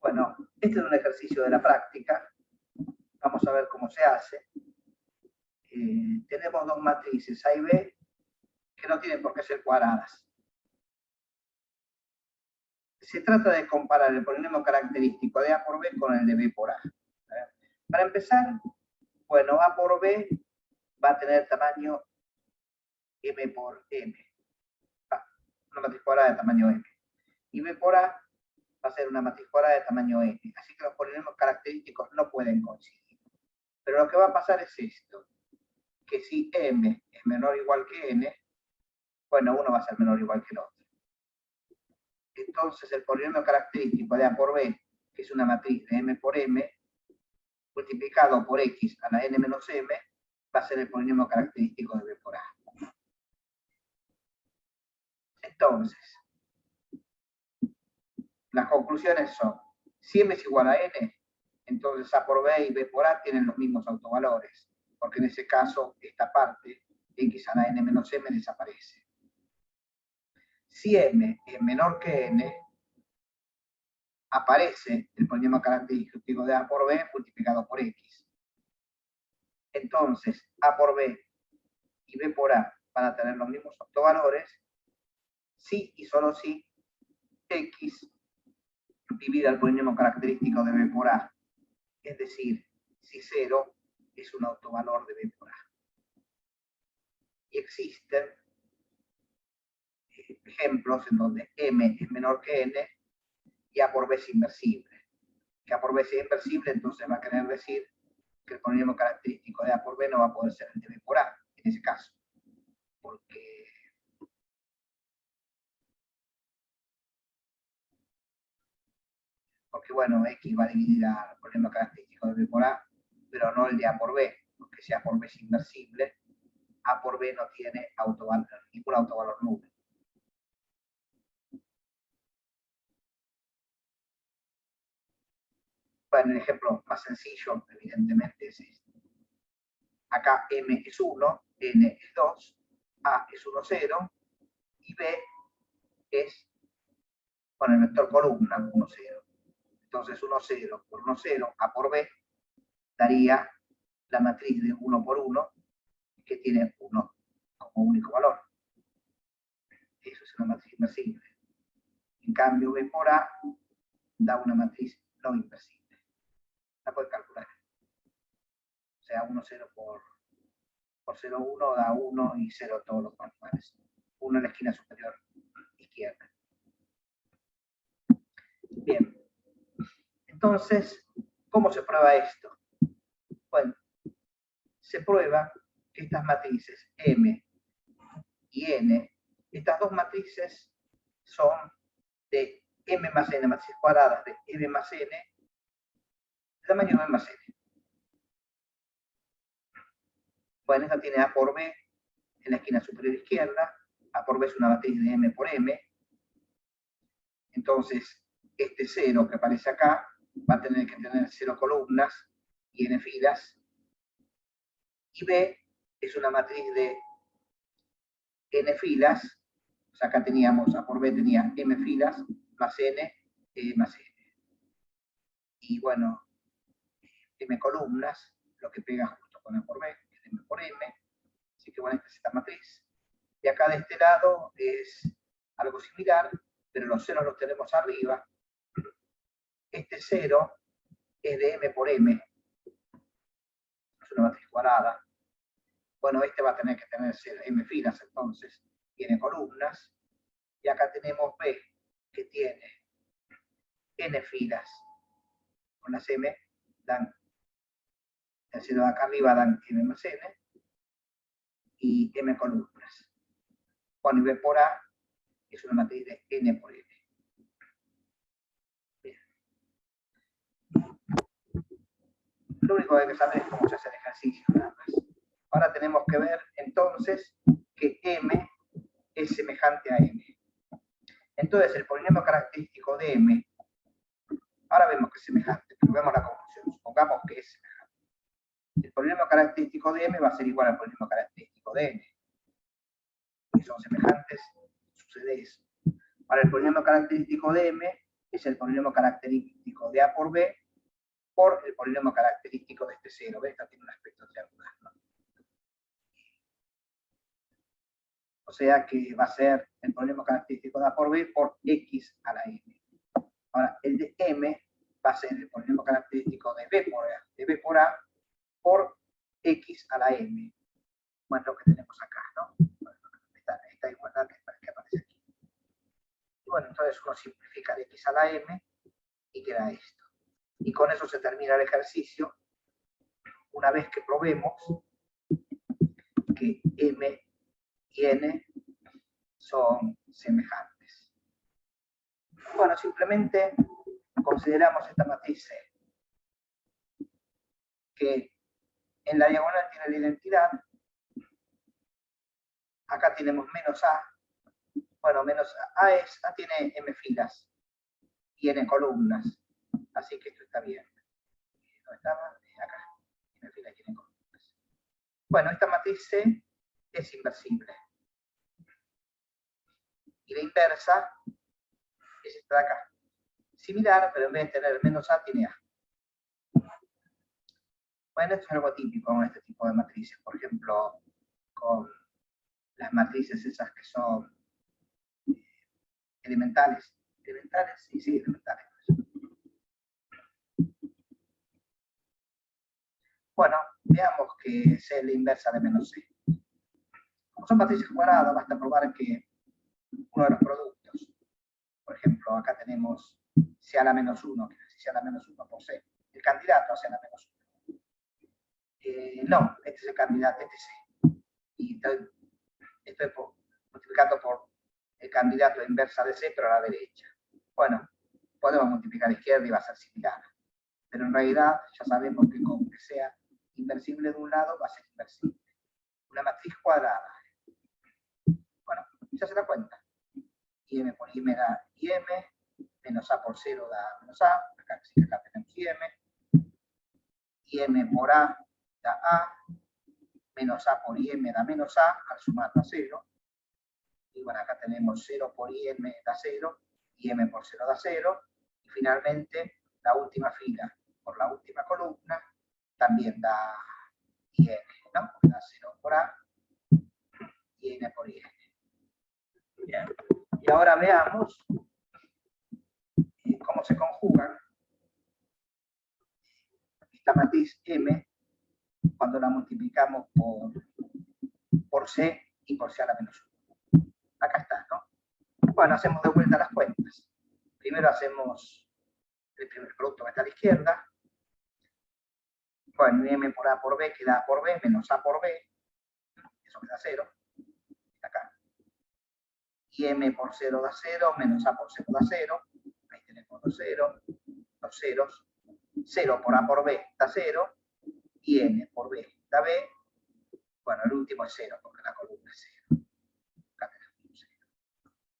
Bueno, este es un ejercicio de la práctica. Vamos a ver cómo se hace. Tenemos dos matrices A y B que no tienen por qué ser cuadradas. Se trata de comparar el polinomio característico de A por B con el de B por A. Para empezar, bueno, A por B va a tener tamaño M por M. Una matriz cuadrada de tamaño M. Y B por A va a ser una matriz cuadrada de tamaño N. Así que los polinomios característicos no pueden coincidir. Pero lo que va a pasar es esto, que si M es menor o igual que N, bueno, uno va a ser menor o igual que el otro. Entonces el polinomio característico de A por B, que es una matriz de M por M, multiplicado por X a la N menos M, va a ser el polinomio característico de B por A. Entonces, las conclusiones son, si M es igual a N, entonces A por B y B por A tienen los mismos autovalores, porque en ese caso esta parte, X a la N menos M, desaparece. Si M es menor que N, aparece el polinomio característico de A por B multiplicado por X. Entonces, A por B y B por A van a tener los mismos autovalores si y solo si X divide el polinomio característico de B por A. Es decir, si 0 es un autovalor de B por A. Y existen ejemplos en donde M es menor que N y A por B es inversible. Que A por B sea inversible, entonces va a querer decir que el polinomio característico de A por B no va a poder ser el de B por A, en ese caso. Porque bueno, X va a dividir al polinomio característico de B por A, pero no el de A por B, porque si A por B es inversible, A por B no tiene ningún autovalor nulo. Bueno, el ejemplo más sencillo, evidentemente, es este. Acá M es 1, N es 2, A es 1, 0, y B es, con el vector columna, 1, 0. Entonces 1, 0 por 1, 0, A por B, daría la matriz de 1 por 1, que tiene 1 como único valor. Eso es una matriz inversible. En cambio, B por A da una matriz no inversible. La puedes calcular. O sea, 1, 0 por 0, 1 da 1 y 0 todos los manuales. 1 en la esquina superior izquierda. Bien. Entonces, ¿cómo se prueba esto? Bueno, se prueba que estas matrices M y N, estas dos matrices son de M más N, matrices cuadradas de M más N, de tamaño M más N. Bueno, esta tiene A por B en la esquina superior izquierda. A por B es una matriz de M por M. Entonces, este 0 que aparece acá va a tener que tener 0 columnas y N filas. Y B es una matriz de N filas. O sea, acá teníamos, A por B tenía M filas más N más N. Y bueno, M columnas, lo que pega justo con A por B, es M por M. Así que bueno, esta es esta matriz. Y acá de este lado es algo similar, pero los ceros los tenemos arriba. Este 0 es de M por M. Es una matriz cuadrada. Bueno, este va a tener que tener M filas, entonces tiene columnas. Y acá tenemos B, que tiene N filas. Con las M dan, el 0 de acá arriba dan M más N. Y M columnas. Bueno, y B por A es una matriz de N por M. Bien. Lo único que hay que saber es cómo se hace el ejercicio, nada más. Ahora tenemos que ver, entonces, que M es semejante a N. Entonces, el polinomio característico de M, ahora vemos que es semejante, pero vemos la conclusión. Supongamos que es semejante. El polinomio característico de M va a ser igual al polinomio característico de N. Y son semejantes, sucede eso. Ahora, el polinomio característico de M es el polinomio característico característico de A por B por el polinomio característico de este cero. ¿Ves? Esta tiene un aspecto triangular, ¿no? O sea que va a ser el polinomio característico de A por B por X a la M. Ahora, el de M va a ser el polinomio característico de B por A por X a la M. Bueno, lo que tenemos acá, ¿no? Esta igualdad que aparece aquí. Y bueno, entonces uno simplifica de X a la M y queda esto. Y con eso se termina el ejercicio, una vez que probemos que M y N son semejantes. Bueno, simplemente consideramos esta matriz C, que en la diagonal tiene la identidad, acá tenemos menos A, bueno, menos A tiene M filas y N columnas, así que esto está bien. ¿Dónde estaba? Acá, M filas y N columnas. Bueno, esta matriz C es inversible. Y la inversa es esta de acá. Similar, pero en vez de tener menos A, tiene A. Bueno, esto es algo típico con este tipo de matrices. Por ejemplo, con las matrices esas que son elementales. ¿Elementales? Sí, elementales. Bueno, veamos que C es la inversa de menos C. Como son matrices cuadradas, basta probar que uno de los productos, por ejemplo, acá tenemos C a la menos 1, que es C a la menos 1 por C. El candidato a C a la menos 1. No, este es el candidato, este es C. Y estoy multiplicando por el candidato inversa de C, pero a la derecha. Bueno, podemos multiplicar a la izquierda y va a ser similar. Pero en realidad ya sabemos que con que sea inversible de un lado va a ser inversible. Una matriz cuadrada. Bueno, ya se da cuenta. IM por IM da IM, menos A por 0 da menos A, acá tenemos IM, IM por A da A, menos A por IM da menos A, al sumar da 0. Y bueno, acá tenemos 0 por IM da 0, IM por 0 da 0, y finalmente la última fila por la última columna también da IN, ¿no? Da 0 por A y N por IN. Bien. Y ahora veamos cómo se conjugan esta matriz M cuando la multiplicamos por C y por C a la menos 1. Acá está, ¿no? Bueno, hacemos de vuelta las cuentas. Primero hacemos el primer producto que está a la izquierda. Bueno, M por A por B queda A por B menos A por B. Eso queda 0. Acá. Y M por 0 da 0, menos A por 0 da 0. Ahí tenemos los ceros. 0 por A por B da 0. Y N por B da B. Bueno, el último es 0, porque la columna es 0. Acá tenemos 0.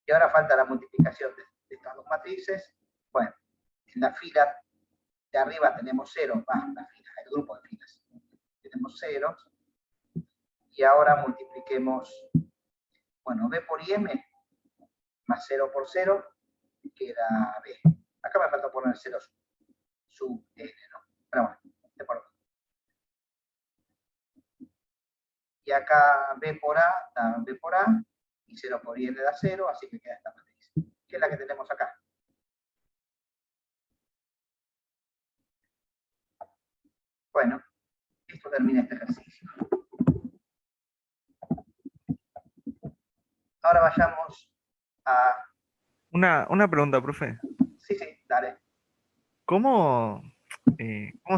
Y ahora falta la multiplicación de estas dos matrices. Bueno, en la fila de arriba tenemos 0, el grupo de filas. Tenemos 0. Y ahora multipliquemos, bueno, B por IM más 0 por 0 queda B. Acá me falta poner 0 sub N, ¿no? Pero bueno, de por y acá B por A da B por A, y 0 por IN da 0, así que queda esta matriz, que es la que tenemos acá. Bueno, esto termina este ejercicio. Ahora vayamos a... Una pregunta, profe. Sí, dale. ¿Cómo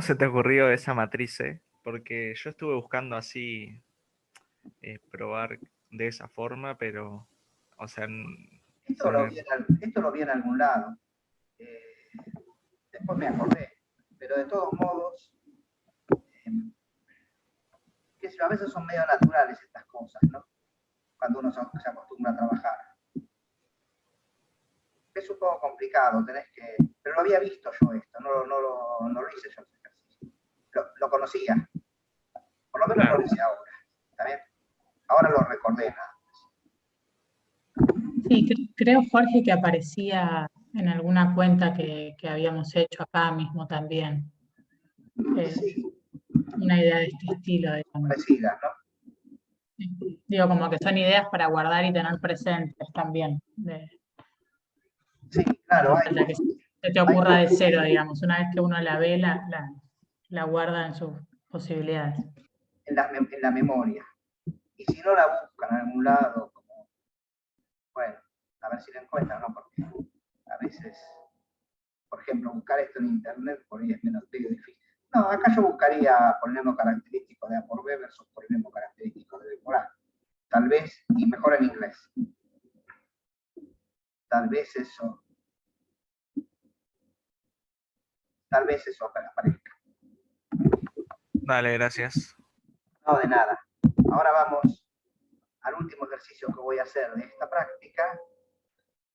se te ocurrió esa matriz, Porque yo estuve buscando así probar de esa forma, pero, o sea, Esto lo vi en algún lado. Después me acordé. Pero de todos modos, que a veces son medio naturales estas cosas, ¿no? Cuando uno se acostumbra a trabajar. Es un poco complicado, pero lo había visto yo esto, no lo hice yo ese ejercicio. Lo conocía, por lo menos claro. lo hice ahora, ¿está bien? Ahora lo recordé nada más. Sí, creo, Jorge, que aparecía en alguna cuenta que habíamos hecho acá mismo también. Sí, Una idea de este estilo, digamos. parecida, ¿no? Digo, como que son ideas para guardar y tener presentes también. Sí, No claro, hace falta que se te ocurra de cero, digamos. Una vez que uno la ve, la guarda en sus posibilidades. en la memoria. Y si no la buscan en algún lado, como, bueno, a ver si la encuentran, ¿no? Porque a veces, por ejemplo, buscar esto en internet por ahí es menos difícil. No, acá yo buscaría polinomio característico de A por B versus polinomio característico de B por A. Tal vez, y mejor en inglés. Tal vez eso aparezca. Dale, gracias. No, de nada. Ahora vamos al último ejercicio que voy a hacer de esta práctica,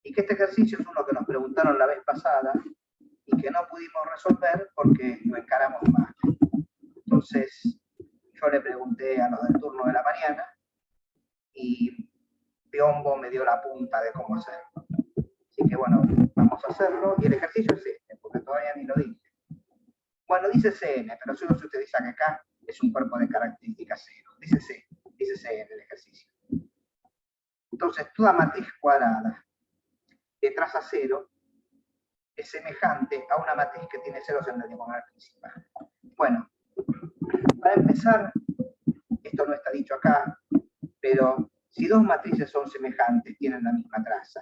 y que este ejercicio es uno que nos preguntaron la vez pasada y que no pudimos resolver porque lo encaramos mal. Entonces, yo le pregunté a los del turno de la mañana y Piombo me dio la punta de cómo hacerlo. Así que bueno, vamos a hacerlo, y el ejercicio es este, porque todavía ni lo dije. Bueno, dice CN, pero solo si usted dice que acá es un cuerpo de características cero. Dice C en el ejercicio. Entonces, toda matriz cuadrada de traza cero es semejante a una matriz que tiene ceros en la diagonal principal. Bueno, para empezar, esto no está dicho acá, pero si dos matrices son semejantes, tienen la misma traza.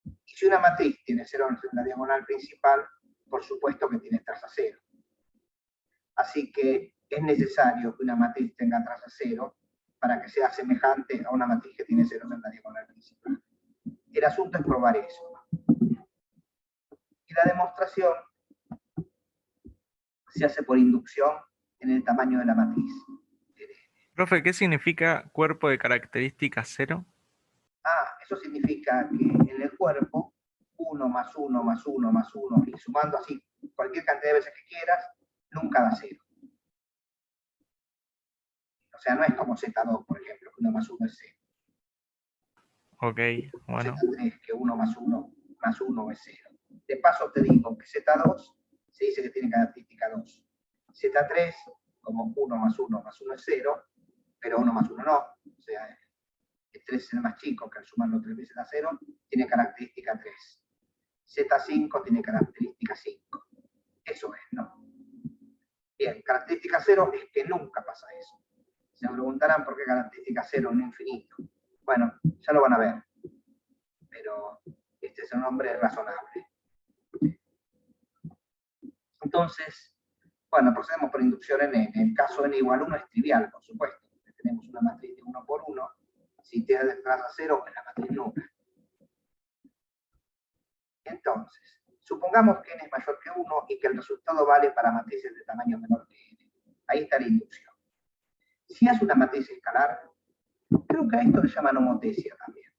Y si una matriz tiene ceros en la diagonal principal, por supuesto que tiene traza cero. Así que es necesario que una matriz tenga traza cero para que sea semejante a una matriz que tiene ceros en la diagonal principal. El asunto es probar eso. Y la demostración se hace por inducción en el tamaño de la matriz. Profe, ¿qué significa cuerpo de características cero? Eso significa que en el cuerpo 1 más 1 más 1 más 1, y sumando así cualquier cantidad de veces que quieras, nunca da 0. O sea, no es como Z2, por ejemplo, que 1 más 1 es 0. Ok, bueno. O Z3, que 1 más 1 es 0. De paso te digo que Z2 se dice que tiene característica 2. Z3, como 1 más 1 más 1 es 0, pero 1 más 1 no. O sea, el 3 es el más chico, que al sumarlo 3 veces da 0, tiene característica 3. Z5 tiene característica 5. Eso es, ¿no? Bien, característica 0 es que nunca pasa eso. Se me preguntarán por qué característica 0 en infinito. Bueno, ya lo van a ver. Pero este es un nombre razonable. Entonces, bueno, procedemos por inducción en n. En el caso n igual 1 es trivial, por supuesto. Tenemos una matriz de 1 por 1. Si t traza 0, es la matriz nula. Entonces, supongamos que n es mayor que 1 y que el resultado vale para matrices de tamaño menor que n. Ahí está la inducción. Si es una matriz escalar, creo que a esto le llaman homotesia también.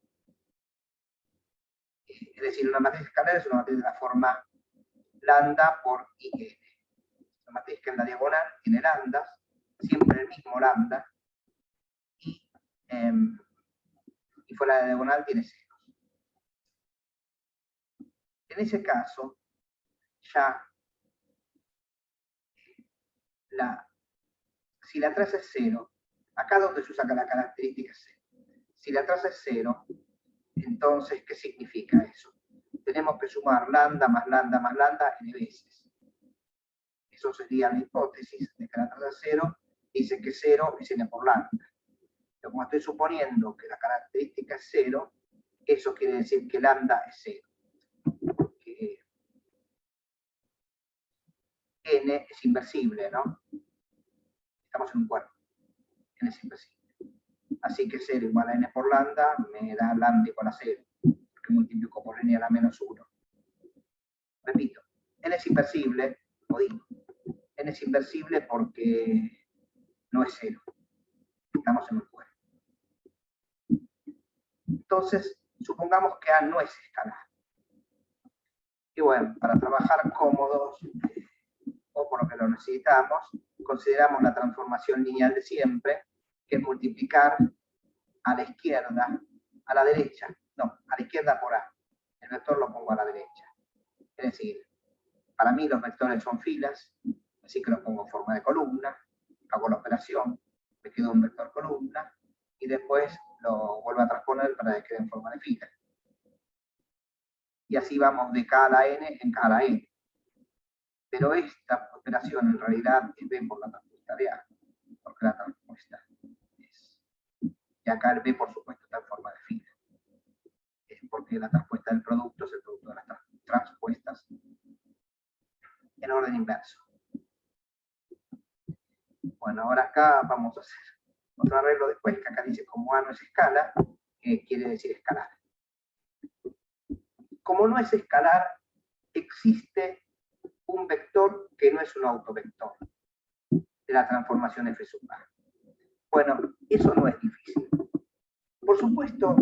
Es decir, una matriz escalar es una matriz de la forma lambda por IN. Una matriz que en la diagonal tiene lambdas, siempre el mismo lambda, y fuera de la diagonal tiene ceros. En ese caso, ya si la traza es 0, acá donde se usa la característica es 0. Si la traza es 0, entonces, ¿qué significa eso? Tenemos que sumar lambda más lambda más lambda n veces. Eso sería la hipótesis de que la traza es 0, dice que 0 es n por lambda. Pero como estoy suponiendo que la característica es 0, eso quiere decir que lambda es 0. Que n es inversible, ¿no? Estamos en un cuerpo. N es inversible. Así que 0 igual a n por lambda me da lambda igual a 0, porque multiplico por n a la menos 1. Repito, n es inversible, lo digo. N es inversible porque no es 0. Estamos en un cuerpo. Entonces, supongamos que A no es escalar. Y bueno, para trabajar cómodos, o por lo que lo necesitamos, consideramos la transformación lineal de siempre, que es multiplicar a la izquierda, a la derecha, no, a la izquierda por A. El vector mí los vectores son filas, así que los pongo en forma de columna, hago la operación, me queda un vector columna, y después lo vuelvo a transponer para que quede en forma de fila. Y así vamos de K a la N en K a la N. Pero esta operación en realidad es B por la transpuesta de A, porque la transpuesta es... Y acá el B, por supuesto, está en forma de fila. Es porque la transpuesta del producto es el producto de las transpuestas en orden inverso. Bueno, ahora acá vamos a hacer otro arreglo después, que acá dice como A no es escala, que quiere decir escalar. Como no es escalar, existe un vector que no es un autovector de la transformación f sub A. Bueno, eso no es difícil. Por supuesto,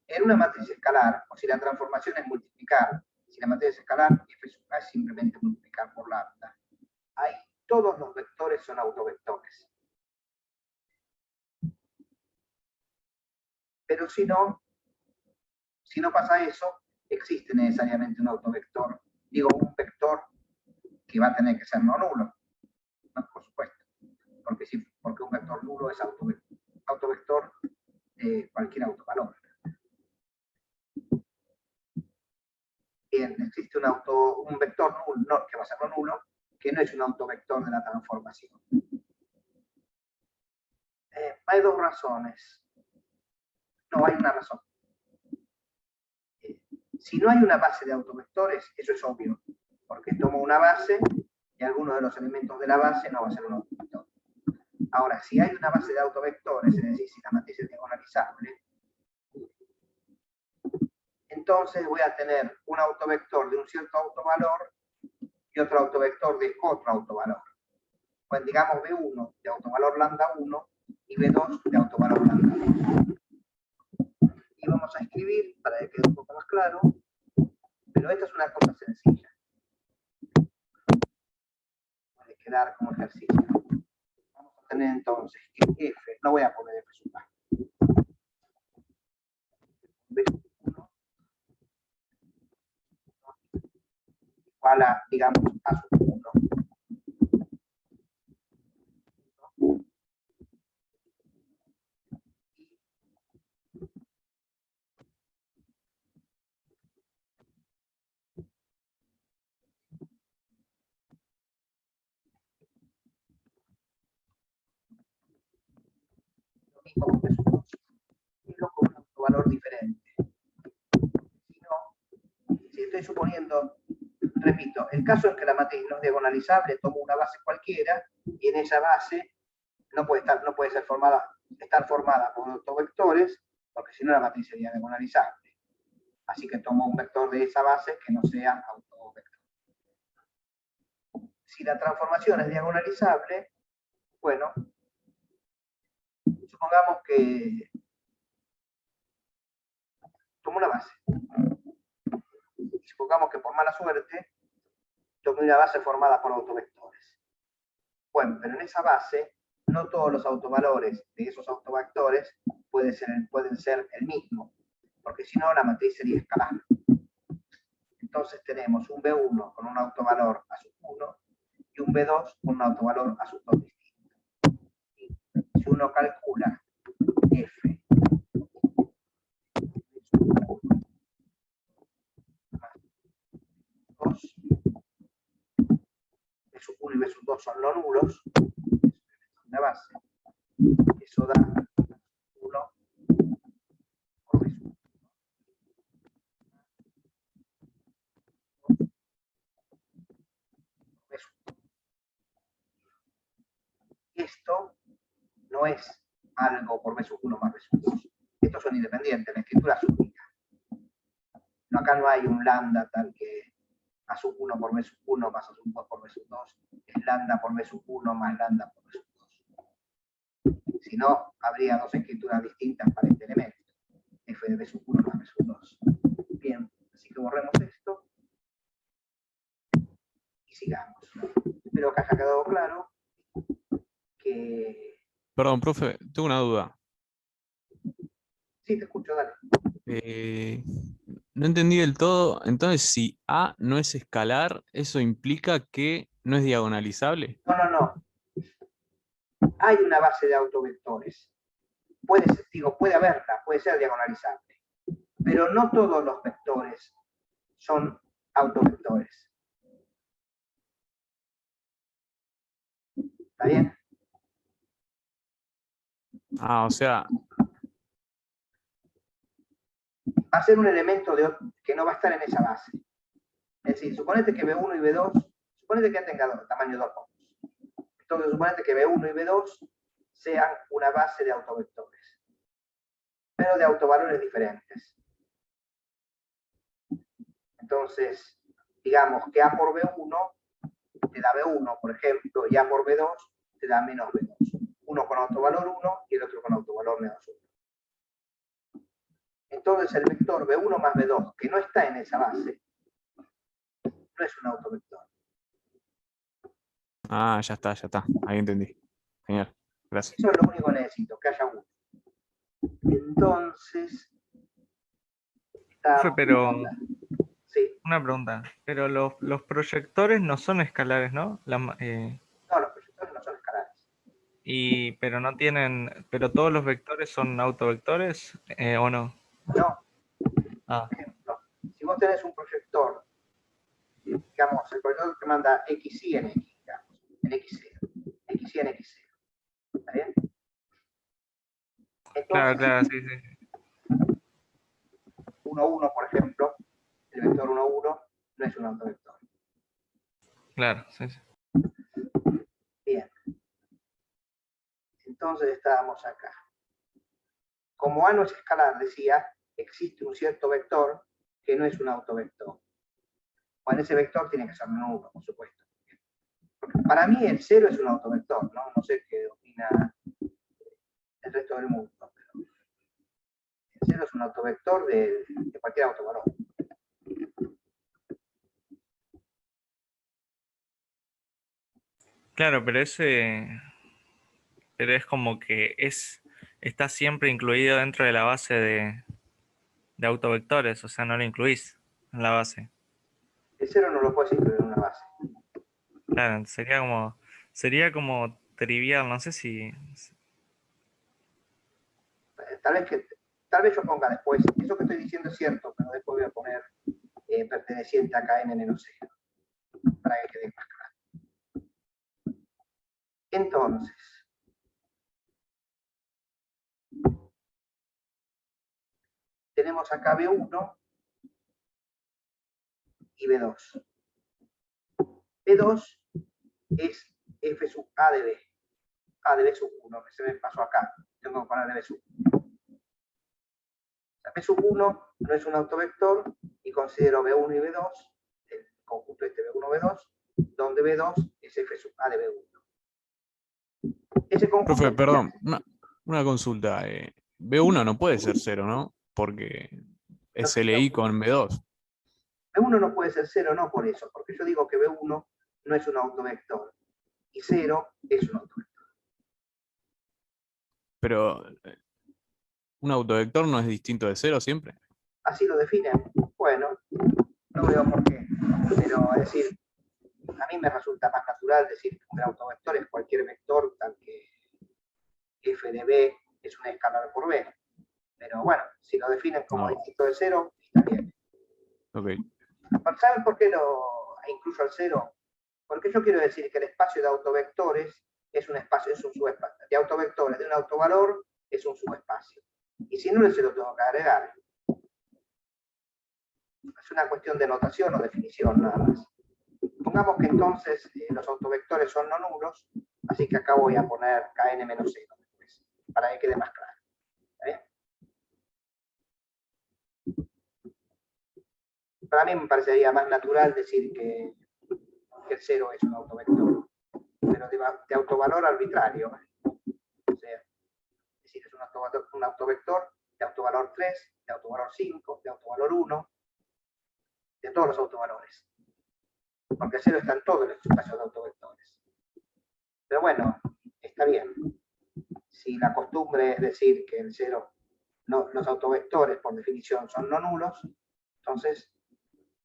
en una matriz escalar, o si la transformación es multiplicar, si la matriz es escalar, f sub A es simplemente multiplicar por lambda. Ahí todos los vectores son autovectores. Pero si no pasa eso, existe necesariamente un autovector, digo, un vector que va a tener que ser no nulo, ¿no? Por supuesto, porque un vector nulo es autovector de cualquier autovalor. Bien, existe un vector nulo, que va a ser no nulo, que no es un autovector de la transformación. Hay dos razones. No, hay una razón. Si no hay una base de autovectores, eso es obvio, porque tomo una base y alguno de los elementos de la base no va a ser un autovector. Ahora, si hay una base de autovectores, es decir, si la matriz es diagonalizable, entonces voy a tener un autovector de un cierto autovalor y otro autovector de otro autovalor. Pues digamos B1 de autovalor lambda 1 y B2 de autovalor lambda 2. Y vamos a escribir, para que quede un poco más claro, pero esta es una cosa sencilla. Puede quedar como ejercicio. Vamos a tener entonces que F, no voy a poner F sub A. B1 igual a, digamos, A sub 1. Con B2 y con un autovalor diferente. Si no, si estoy suponiendo, repito, el caso es que la matriz no es diagonalizable, tomo una base cualquiera y en esa base no puede estar formada por autovectores, porque si no la matriz sería diagonalizable. Así que tomo un vector de esa base que no sea autovector. Si la transformación es diagonalizable, bueno, supongamos que tomo una base. Y supongamos que por mala suerte tomé una base formada por autovectores. Bueno, pero en esa base no todos los autovalores de esos autovectores pueden ser el mismo, porque si no la matriz sería escalar. Entonces tenemos un B1 con un autovalor a sub 1 y un B2 con un autovalor a sub 2 distinto. Si uno calcula F más 2, B sub 1 y B sub 2 son no nulos, una base, eso da 1 por B sub 1. Esto no es algo por B sub 1 más B sub 2. Estos son independientes, la escritura es única. No, acá no hay un lambda tal que A sub 1 por B sub 1 más A sub 2 por B sub 2 es lambda por B sub 1 más lambda por B sub 2. Si no, habría dos escrituras distintas para este elemento. F de B sub 1 más B sub 2. Bien, así que borremos esto y sigamos. Espero que haya quedado claro que... Perdón, profe, tengo una duda. Sí, te escucho, dale. No entendí del todo. Entonces, si A no es escalar, ¿eso implica que no es diagonalizable? No, no, no. Hay una base de autovectores. Puede haberla, puede ser diagonalizable. Pero no todos los vectores son autovectores. ¿Está bien? Ah, o sea, Va a ser un elemento que no va a estar en esa base. Es decir, suponete que B1 y B2, suponete que tenga tamaño 2. Entonces, suponete que B1 y B2 sean una base de autovectores, pero de autovalores diferentes. Entonces, digamos que A por B1 te da B1, por ejemplo, y A por B2 te da menos B2. Uno con autovalor 1 y el otro con autovalor menos 1. Entonces, el vector B1 más B2, que no está en esa base, no es un autovector. ah, ya está, ya está. Ahí entendí. Genial. Gracias. Eso es lo único que necesito, que haya uno. Entonces, Profe, pero sí. una pregunta. Pero los proyectores no son escalares, ¿no? No, los proyectores no son escalares. Pero no tienen, pero todos los vectores son autovectores, ¿o no? No. Ah, Por ejemplo, si vos tenés un proyector, digamos, el proyector te manda XY en X, digamos, en X0, XY en X0. ¿Está bien? Entonces, claro, sí, sí. 1, 1, por ejemplo, el vector 1, 1 no es un autovector. Claro, sí, sí. Bien. Entonces estábamos acá. Como A no es escalar, decía, existe un cierto vector que no es un autovector. Bueno, ese vector tiene que ser nulo, por supuesto. Porque para mí el 0 es un autovector, ¿no? No sé qué opina el resto del mundo. Pero el 0 es un autovector de cualquier autovalor. Claro, pero es como que está siempre incluido dentro de la base de autovectores, o sea, no lo incluís en la base. El 0 no lo puedes incluir en una base. Claro, sería como trivial, no sé si. Tal vez yo ponga después, eso que estoy diciendo es cierto, pero después voy a poner perteneciente a KN-0, para que quede más claro. Entonces, tenemos acá B1 y B2. B2 es F sub A de B. A de B sub 1, que se me pasó acá. Tengo que poner de B sub 1. B sub 1 no es un autovector y considero B1 y B2, el conjunto este B1, B2, donde B2 es F sub A de B1. Ese conjunto. Profe, perdón, una consulta. B1 no puede ser 0, ¿no? Porque es LI con B2. B1 no puede ser 0, no por eso, porque yo digo que B1 no es un autovector y 0 es un autovector. Pero un autovector no es distinto de 0 siempre. Así lo definen. Bueno, no veo por qué, pero es decir, a mí me resulta más natural decir que un autovector es cualquier vector tal que f de b es un escalar por b. Pero bueno, si lo definen como No. distinto de 0, está bien. Ok. ¿Saben por qué lo incluyo al 0? Porque yo quiero decir que el espacio de autovectores es un espacio, es un subespacio. De autovectores de un autovalor es un subespacio. Y si no, se lo tengo que agregar. Es una cuestión de notación o definición, nada más. Pongamos que entonces los autovectores son no nulos, así que acá voy a poner kn-0 después, para que quede más claro. Para mí me parecería más natural decir que el 0 es un autovector, pero de autovalor arbitrario. O sea, es decir, es un autovector de autovalor 3, de autovalor 5, de autovalor 1, de todos los autovalores. Porque el 0 está en todos los espacios de autovectores. Pero bueno, está bien. Si la costumbre es decir que el 0, no, los autovectores por definición son no nulos, Entonces,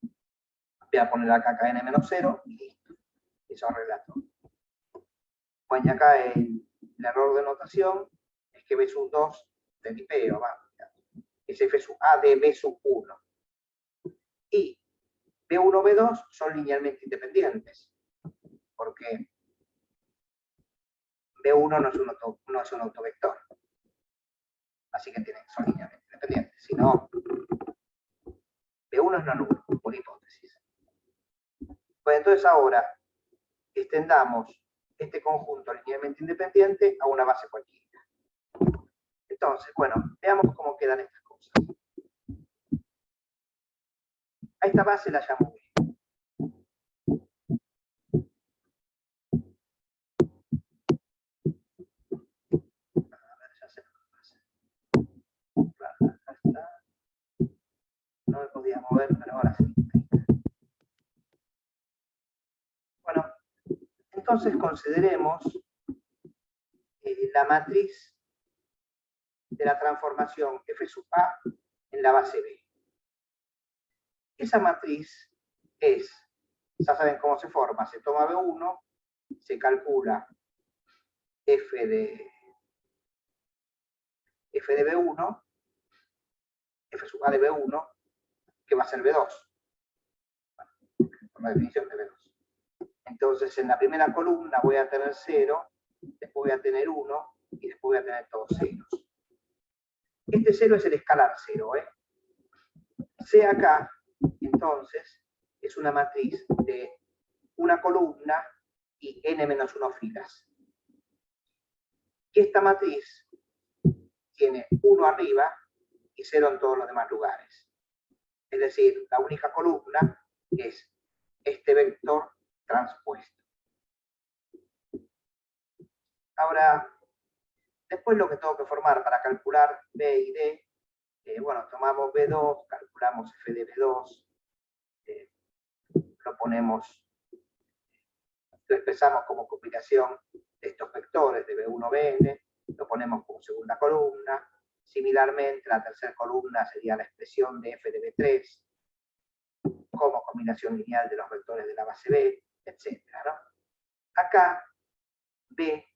voy a poner acá kn-0 y listo. Eso arregla todo. Bueno, y acá el error de notación es que B sub 2 de tipeo, es F sub A de B sub 1. Y B1, B2 son linealmente independientes, porque B1 no es un autovector. Así que son linealmente independientes. Si no, B1 es no nulo, por hipótesis. Pues entonces ahora extendamos este conjunto linealmente independiente a una base cualquiera. Entonces, bueno, veamos cómo quedan estas cosas. A esta base la llamo B. A ver, ya sé lo que pasa. Claro, acá está. No me podía mover, pero ahora sí. Bueno, entonces consideremos la matriz de la transformación F sub A en la base B. Esa matriz es, ya saben cómo se forma, se toma B1, se calcula F de B1, F sub A de B1, que va a ser B2, por la definición de B2. Entonces, en la primera columna voy a tener 0, después voy a tener 1, y después voy a tener todos ceros. Este 0 es el escalar 0, C acá, entonces, es una matriz de una columna y n-1 filas. Y esta matriz tiene 1 arriba y 0 en todos los demás lugares. Es decir, la única columna es este vector transpuesto. Ahora, después lo que tengo que formar para calcular B y D, bueno, tomamos B2, calculamos F de B2, lo expresamos como combinación de estos vectores de B1, Bn, lo ponemos como segunda columna. Similarmente, la tercera columna sería la expresión de F de B3 como combinación lineal de los vectores de la base B, etc. ¿no? Acá, B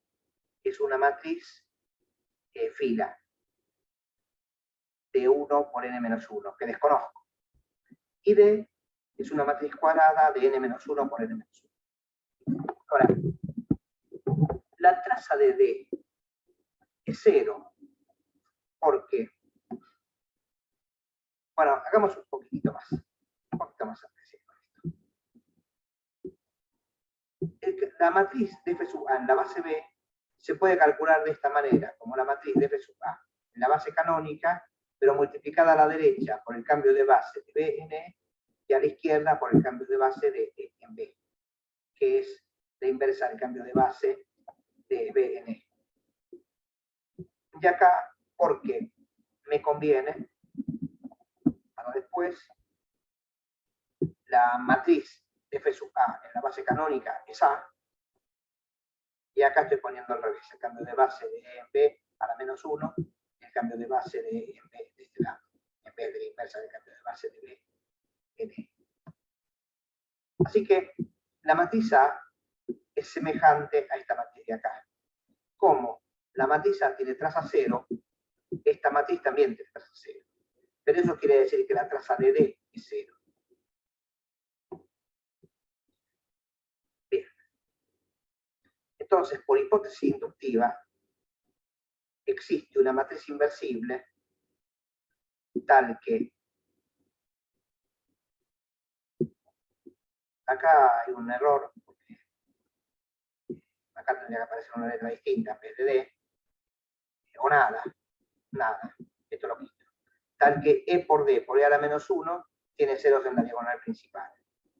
es una matriz fila de 1 por n-1, que desconozco. Y D es una matriz cuadrada de n-1 por n-1. Ahora, la traza de D es 0, porque, bueno, hagamos un poquito más específico esto. La matriz de F sub A en la base B se puede calcular de esta manera, como la matriz de F sub A en la base canónica, pero multiplicada a la derecha por el cambio de base de B en E, y a la izquierda por el cambio de base de E en B, que es la inversa del cambio de base de B en E. Y acá, porque me conviene, para después, la matriz de F sub A en la base canónica es A, y acá estoy poniendo al revés, el cambio de base de E en B a la -1, y el cambio de base de E en B de este lado, en vez de la inversa del cambio de base de B en E. Así que la matriz A es semejante a esta matriz de acá. Como la matriz A tiene traza 0, esta matriz también tiene traza 0. Pero eso quiere decir que la traza de D es 0. Bien. Entonces, por hipótesis inductiva, existe una matriz inversible tal que acá hay un error, porque acá tendría que aparecer una letra distinta en vez de D, o nada, esto lo quito. Tal que E por D por E a la -1 tiene ceros en la diagonal principal.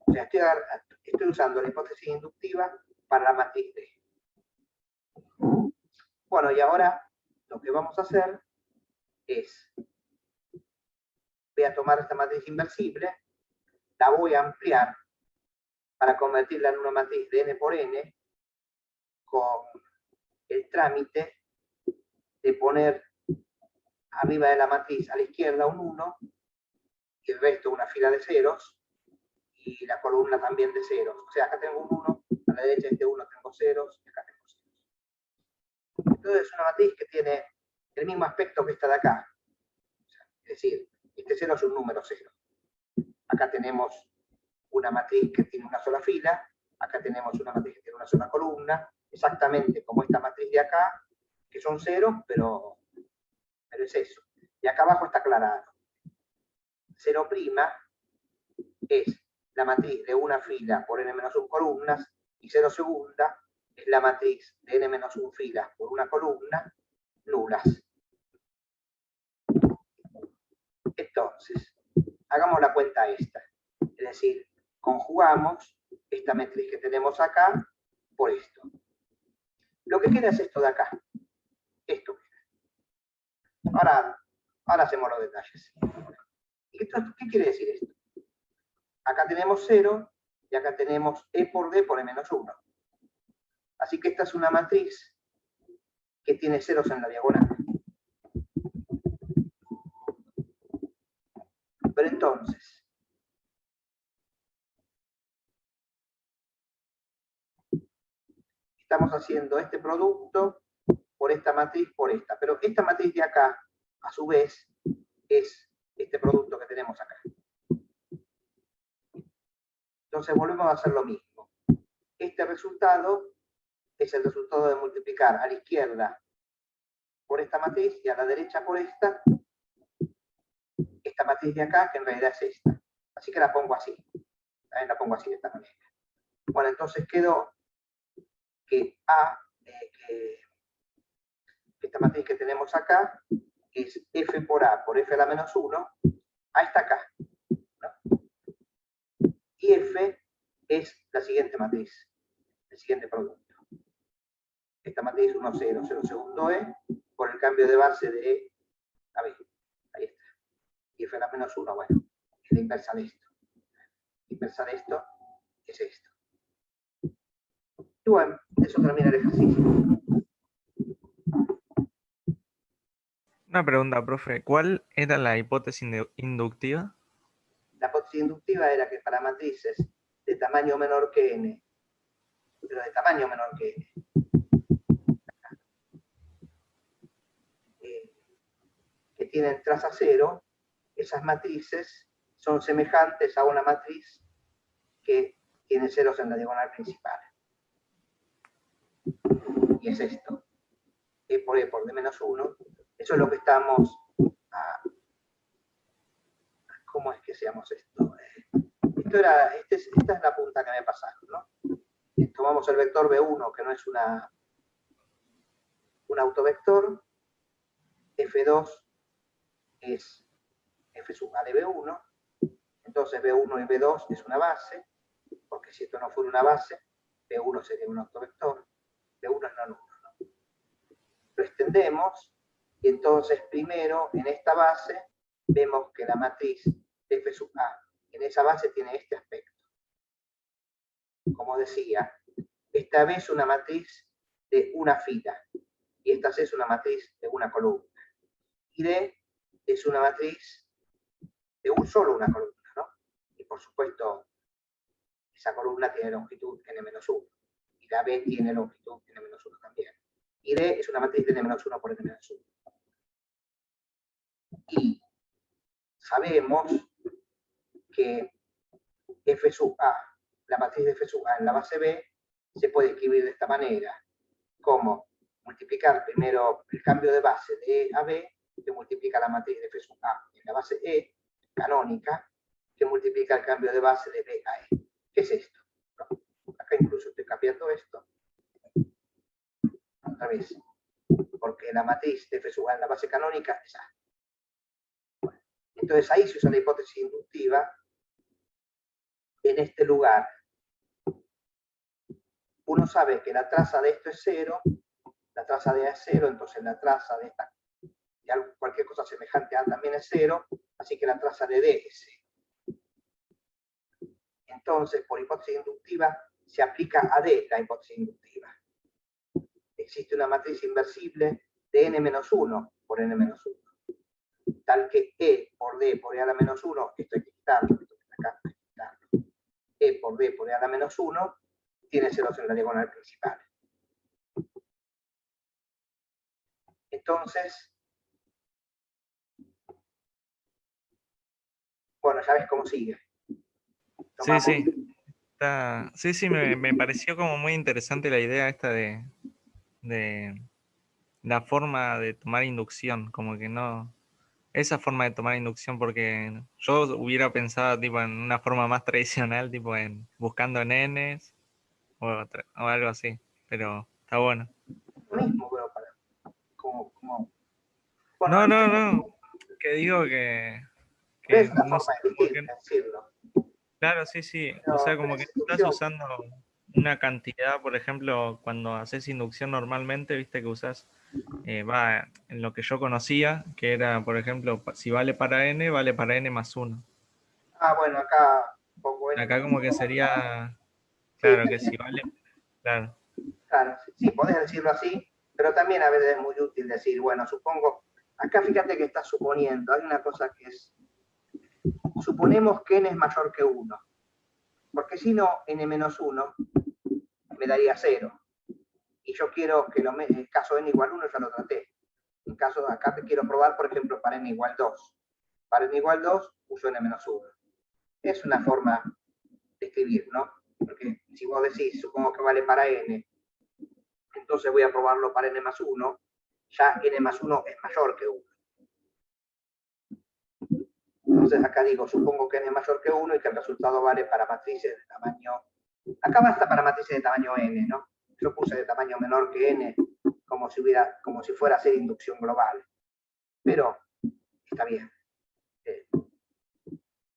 O sea, estoy usando la hipótesis inductiva para la matriz D. Bueno, y ahora lo que vamos a hacer es, voy a tomar esta matriz inversible, la voy a ampliar para convertirla en una matriz de n por n, con el trámite de poner arriba de la matriz a la izquierda un 1 y el resto una fila de ceros, y la columna también de ceros. O sea, acá tengo un 1, a la derecha de este 1 tengo ceros, y acá tengo ceros. Entonces es una matriz que tiene el mismo aspecto que esta de acá. O sea, es decir, este 0 es un número 0. Acá tenemos una matriz que tiene una sola fila, acá tenemos una matriz que tiene una sola columna, exactamente como esta matriz de acá, que son ceros, pero es eso. Y acá abajo está aclarado. 0' es la matriz de una fila por n-1 columnas, y 0 segunda es la matriz de n-1 filas por una columna, nulas. Entonces, hagamos la cuenta esta. Es decir, conjugamos esta matriz que tenemos acá por esto. Lo que queda es esto de acá. Esto queda. Ahora hacemos los detalles. ¿Qué quiere decir esto? Acá tenemos 0 y acá tenemos E por D por E-1. Así que esta es una matriz que tiene ceros en la diagonal. Pero entonces, estamos haciendo este producto por esta matriz, por esta. Pero esta matriz de acá, a su vez, es este producto que tenemos acá. Entonces volvemos a hacer lo mismo. Este resultado es el resultado de multiplicar a la izquierda por esta matriz y a la derecha por esta matriz de acá, que en realidad es esta. Así que la pongo así. También la pongo así de esta manera. Bueno, entonces quedó que que esta matriz que tenemos acá es F por A por F a la menos 1, A está acá, ¿no? Y F es la siguiente matriz, el siguiente producto. Esta matriz 1, 0, 0 segundo E, por el cambio de base de E a B. Ahí está. Y F a la menos 1, bueno, es la inversa de esto. La inversa de esto es esto. Y bueno, eso termina el ejercicio. Una pregunta, profe. ¿Cuál era la hipótesis inductiva? La hipótesis inductiva era que para matrices de tamaño menor que n, pero de tamaño menor que n, que tienen traza 0, esas matrices son semejantes a una matriz que tiene ceros en la diagonal principal. Y es esto. E por D-1. Eso es lo que estamos... ¿Cómo es que seamos esto? Esta es la punta que me pasaron, ¿no? Tomamos el vector B1, que no es un autovector. F2 es F sub A de B1. Entonces B1 y B2 es una base, porque si esto no fuera una base, B1 sería un autovector. B1 es no nulo, ¿no? Lo extendemos y entonces primero en esta base vemos que la matriz de F sub A en esa base tiene este aspecto. Como decía, esta B es una matriz de una fila y esta C es una matriz de una columna. Y D es una matriz de solo una columna, ¿no? Y por supuesto, esa columna tiene longitud n-1 y la B tiene longitud n-1 también. Y D es una matriz de n-1 por n-1. Y sabemos que F sub A, la matriz de F sub A en la base B, se puede escribir de esta manera, como multiplicar primero el cambio de base de E a B, que multiplica la matriz de F sub A en la base E, canónica, que multiplica el cambio de base de B a E. ¿Qué es esto? ¿No? Acá incluso estoy cambiando esto. Otra vez. Porque la matriz de F sub A en la base canónica es A. Bueno, entonces ahí se usa la hipótesis inductiva en este lugar. Uno sabe que la traza de esto es 0, la traza de A es 0, entonces la traza de esta, de cualquier cosa semejante a A también es 0, así que la traza de D es 0. Entonces, por hipótesis inductiva, se aplica a D la hipótesis inductiva. Existe una matriz inversible de n-1 por n-1. tal que E por D por E a la menos 1, esto hay que quitarlo, esto que está acá hay que quitarlo. E por D por E a la menos 1 tiene ceros en la diagonal principal. Entonces, bueno, ya ves cómo sigue. Sí, sí. Sí, me pareció como muy interesante la idea esta de la forma de tomar inducción, como que no, esa forma de tomar inducción, porque yo hubiera pensado tipo en una forma más tradicional, tipo en buscando en n's o algo así, pero está bueno. Lo mismo, pero bueno, No, que digo pero es que una no forma sé, como que, distinta de decirlo. claro, sí, o sea, Pero como que es no estás inducción. usando una cantidad, por ejemplo, cuando haces inducción normalmente, viste que usás va en lo que yo conocía, que era, por ejemplo, si vale para n, vale para n más 1. Ah, bueno, acá pongo N Acá menos como que 1. sería, Sí, claro, está que si bien. vale, claro, Claro, sí, podés decirlo así, pero también a veces es muy útil decir, bueno, supongo, acá fíjate que estás suponiendo, hay una cosa que es, suponemos que n es mayor que 1, porque si no, n menos 1 me daría 0. Y yo quiero que el caso n igual 1 ya lo traté. En caso de acá te quiero probar, por ejemplo, para n igual 2. Para n igual 2 uso n menos 1. Es una forma de escribir, ¿no? Porque si vos decís, supongo que vale para n, entonces voy a probarlo para n más 1, ya n más 1 es mayor que 1. Entonces acá digo, supongo que n es mayor que 1 y que el resultado vale para matrices de tamaño, acá basta para matrices de tamaño n, ¿no? Yo puse de tamaño menor que n como si fuera a hacer inducción global. Pero está bien.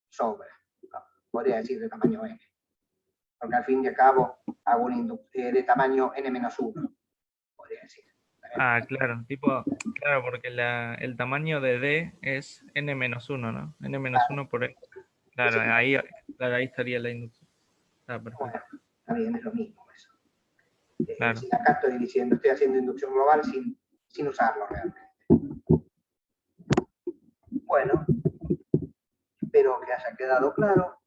Sobra. Podría decir de tamaño n. Porque al fin y al cabo hago una inducción de tamaño n menos 1. Podría decir. ah, claro, tipo, claro, porque el tamaño de D es n menos 1, ¿no? N menos 1 por E. Claro, Sí, claro, ahí estaría la inducción. Está perfecto, bueno, está bien, es lo mismo eso. claro. Si acá estoy diciendo, estoy haciendo inducción global sin usarlo realmente. Bueno, espero que haya quedado claro.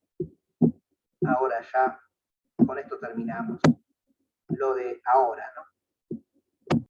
Ahora ya con esto terminamos lo de ahora, ¿no?